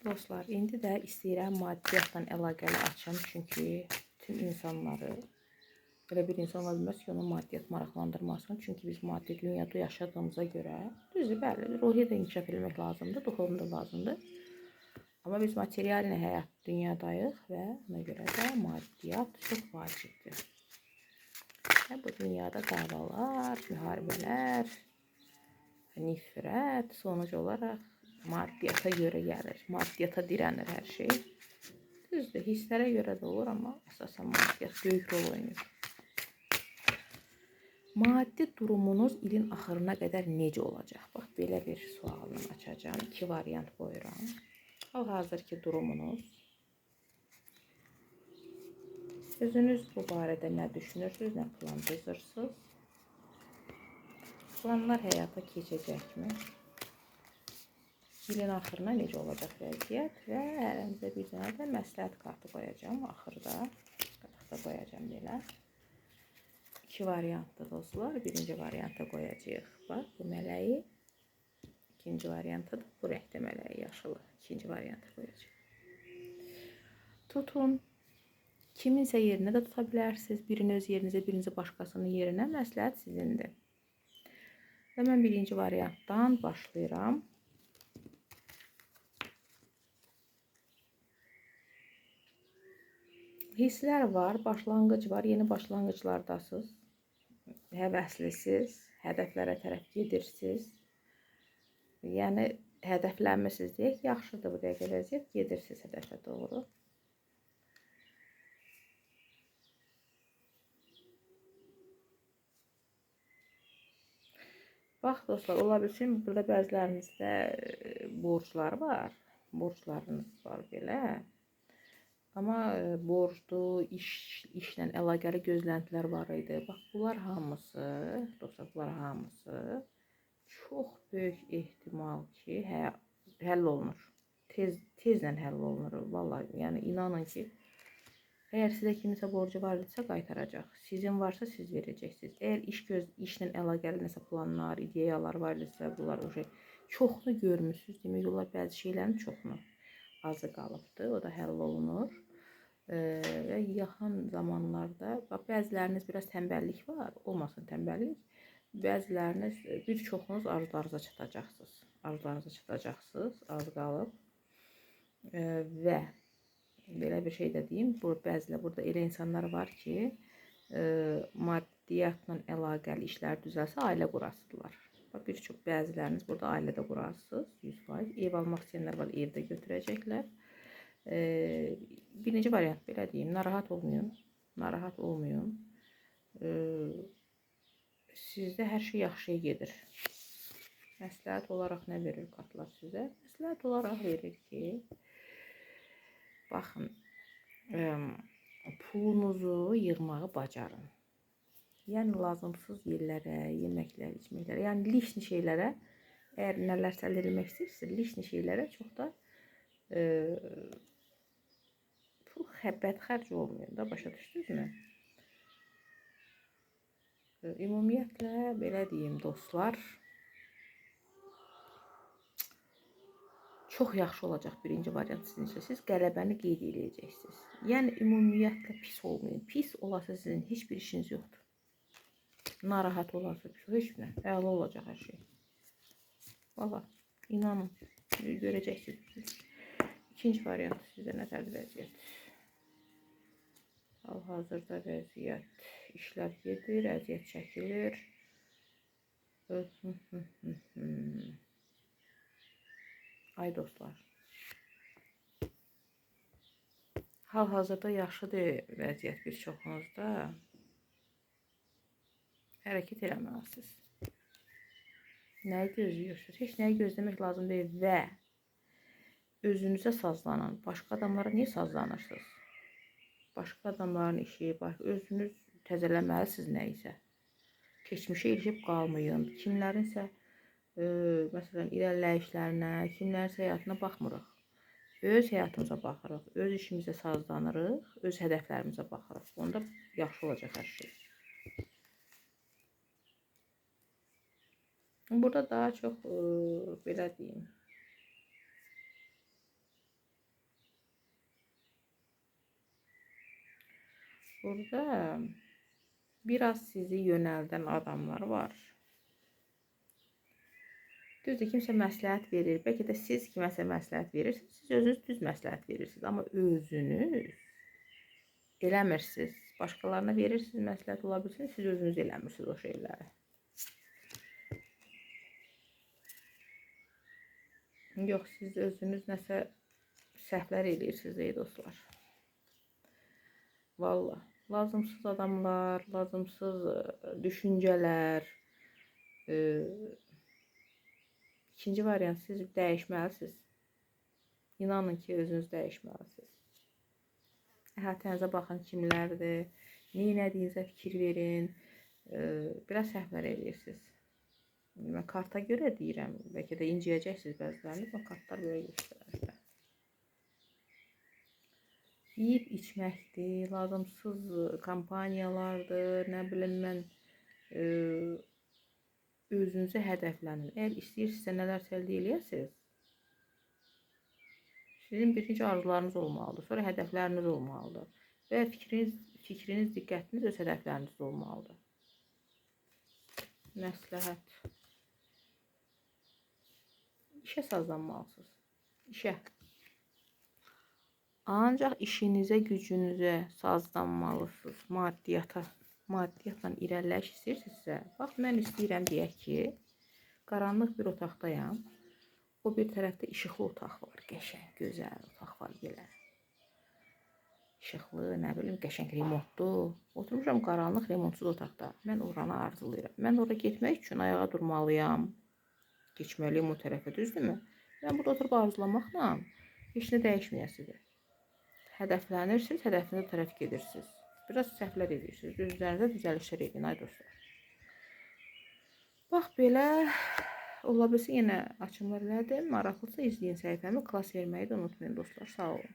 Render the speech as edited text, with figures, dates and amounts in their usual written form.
Dostlar, indi də istəyirəm maddiyyatla əlaqəli açım, çünki tüm insanları, elə bir insan ola bilməz ki, onu maddiyyat maraqlandırmasın. Çünki biz maddi dünyada yaşadığımıza görə, düzdür, bəli, ruhi də inkişaf etmək lazımdır, duxovnu da lazımdır. Amma biz material həyat dünyadayıq və ona görə də maddiyyat çox vacibdir. Və bu dünyada davalar, müharibələr, nifrət sonuc olaraq maddiyata görə gəlir. Maddiyata dirənir hər şey. Düzdür, hisslərə görə də olur, amma əsasən maddiyyat böyük rol oynayır. Maddi durumunuz ilin axırına qədər necə olacaq? Bax, belə bir sualını açacağım. 2 variant qoyuram. Hal-hazırki durumunuz. Özünüz bu barədə nə düşünürsünüz, nə plan düzürsünüz? Planlar həyata keçəcəkmi? İlin axırına necə olacaq vəziyyət və əlimizə bir dənə də məsləhət kartı qoyacağım axırda. Qıraqda qoyacağım belə. 2 variantlı dostlar. Birinci variantda qoyacağıq. Bax, bu mələyi. İkinci variantda da bu rəngdə mələyi, yaşılı. İkinci variantda qoyacağım. Tutun. Kiminsə yerinə də tuta bilərsiniz. Birini öz yerinizə, birinizi başqasının yerinə. Məsləhət sizindir. Və mən birinci variantdan başlayıram. Hisslər var, başlanğıc var, yeni başlanğıclardasınız, həvəslisiniz, hədəflərə tərəf gedirsiniz. Yəni, hədəflənmisiniz deyək, yaxşıdır bu dəqiqə vəziyyət, gedirsiniz hədəfə doğru. Bax, dostlar, ola bilsin, burada bəzilərinizdə borclar var, borclarınız var belə. Amma borclu, işlə əlaqəli gözləntilər var idi. Bax, bunlar hamısı, dostlar, bunlar hamısı çox böyük ehtimal ki, həll olunur. Tezlə həll olunur. Vallahi, yəni inanın ki, əgər sizə kimisə borcu var idisə qaytaracaq. Sizin varsa siz verəcəksiniz. Əgər işlə əlaqəli nəsə planlar, ideyalar var idisə, bunlar çoxunu görmüsünüz. Demək olar bəzi şeylərin çoxunu azı qalıbdır. O da həll olunur. Və yaxın zamanlarda bəziləriniz biraz tənbəllik var, olmasın tənbəllik. Bəziləriniz, bir çoxunuz arzularınıza çatacaqsınız. Arzularınıza çatacaqsınız, az qalıb. Və belə bir şey də deyim, burada elə insanlar var ki, maddiyyatla əlaqəli işlər düzəlsə ailə qurasıdırlar. Bir çox bəziləriniz burada ailədə qurasınız, 100%. Ev almaq istəyənlər var, evdə götürəcəklər. Birinci variant belə deyim, narahat olmayın, narahat olmayın. Sizdə hər şey yaxşıya gedir. Məsləhət olaraq nə verir kartlar sizə? Məsləhət olaraq verir ki, baxın, pulunuzu yığmağı bacarın. Yəni, lazımsız yerlərə, yeməklərə, içməklərə, yəni lişni şeylərə, əgər nələrsə əldə edilmək istəyirsiniz, lişni şeylərə çox da bədxərc olmuyor da, başa düşdünüzmü? Ümumiyyətlə, belə deyim, dostlar, çox yaxşı olacaq birinci variant sizin üçün. Siz qələbəni qeyd edəcəksiniz. Yəni, ümumiyyətlə pis olmayın. Pis olasa sizin heç bir işiniz yoxdur. Narahat olarsa heç bir, əla olacaq hər şey. Valla, inanın, görəcəksiniz. İkinci variant sizdə nətərdir vəziyyət? Hal-hazırda vəziyyət, işlər gedir, əziyyət çəkilir. Ay dostlar, hal-hazırda yaxşıdır vəziyyət bir çoxunuzda. Hərəkət eləməlisiniz. Nəyi gözləyirsiniz? Heç nəyi gözləmək lazım deyil və özünüzə sazlanın. Başqa adamlara niyə sazlanırsınız? Başqa adamların işi, özünüz təzələməlisiniz nəyisə. Keçmişə ilişib qalmayın. Kimlərinsə, məsələn, irəliləyişlərinə, kimlərinsə həyatına baxmırıq. Öz həyatımıza baxırıq, öz işimizə sazlanırıq, öz hədəflərimizə baxırıq. Onda yaxşı olacaq hər şey. Burada daha çox, belə deyim, Burada biraz sizi yönəldən adamlar var. Düzdür, kimsə məsləhət verir. Bəlkə də siz kiməsə məsləhət verirsiniz. Siz özünüz düz məsləhət verirsiniz. Amma özünüz eləmirsiniz. Başqalarına verirsiniz, məsləhət ola bilsin. Siz özünüz eləmirsiniz o şeyləri. Yox, siz özünüz nəsə səhvlər eləyirsiniz, ey dostlar. Vallahi. Lazımsız adamlar, lazımsız düşüncələr. İkinci variant, siz dəyişməlisiniz. İnanın ki, özünüz dəyişməlisiniz. Əhatənizə baxın kimlərdir, neynədiyinizə fikir verin. Biraz səhvlər eləyirsiniz. Mən karta görə deyirəm, bəlkə də inciyəcəksiniz bəziləriniz, amma kartlar belə göstərir. Yeyib içməkdir, lazımsız kampaniyalardır, nə bilim mən, özünüzə hədəflənin. Əgər istəyirsinizsə nələrsə əldə eləyəsiniz, sizin birinci arzularınız olmalıdır, sonra hədəfləriniz olmalıdır və fikriniz, diqqətiniz öz hədəflərinizdə olmalıdır. Məsləhət. İşə sazlanmalısınız. İşə. Ancaq işinizə, gücünüzə sazlanmalısınız. Maddiyyatla irəliləş istəyirsinizsə, bax mən istəyirəm deyək ki, qaranlıq bir otaqdayam. O bir tərəfdə işıqlı otaq var, qəşəng, gözəl otaq var belə. İşıqlı, nə bilim, qəşəng remontlu. Oturmuşam qaranlıq remontsuz otaqda. Mən oranı arzulayıram. Mən oraya getmək üçün ayağa durmalıyam. Geçməliyim o tərəfə, düzdürmü? Mən burada oturub arzulamaqla heç nə dəyişməyəsidir. Hədəflənirsiniz, hədəfinizə tərəf gedirsiniz. Biraz səhvlər edirsiniz. Üzlərinizə düzəlişlər edin, ay dostlar. Bax belə, ola bilsin yenə açımlar elədim. Maraqlısa izləyin səhifəmi, klass verməyi də unutmayın dostlar. Sağ olun.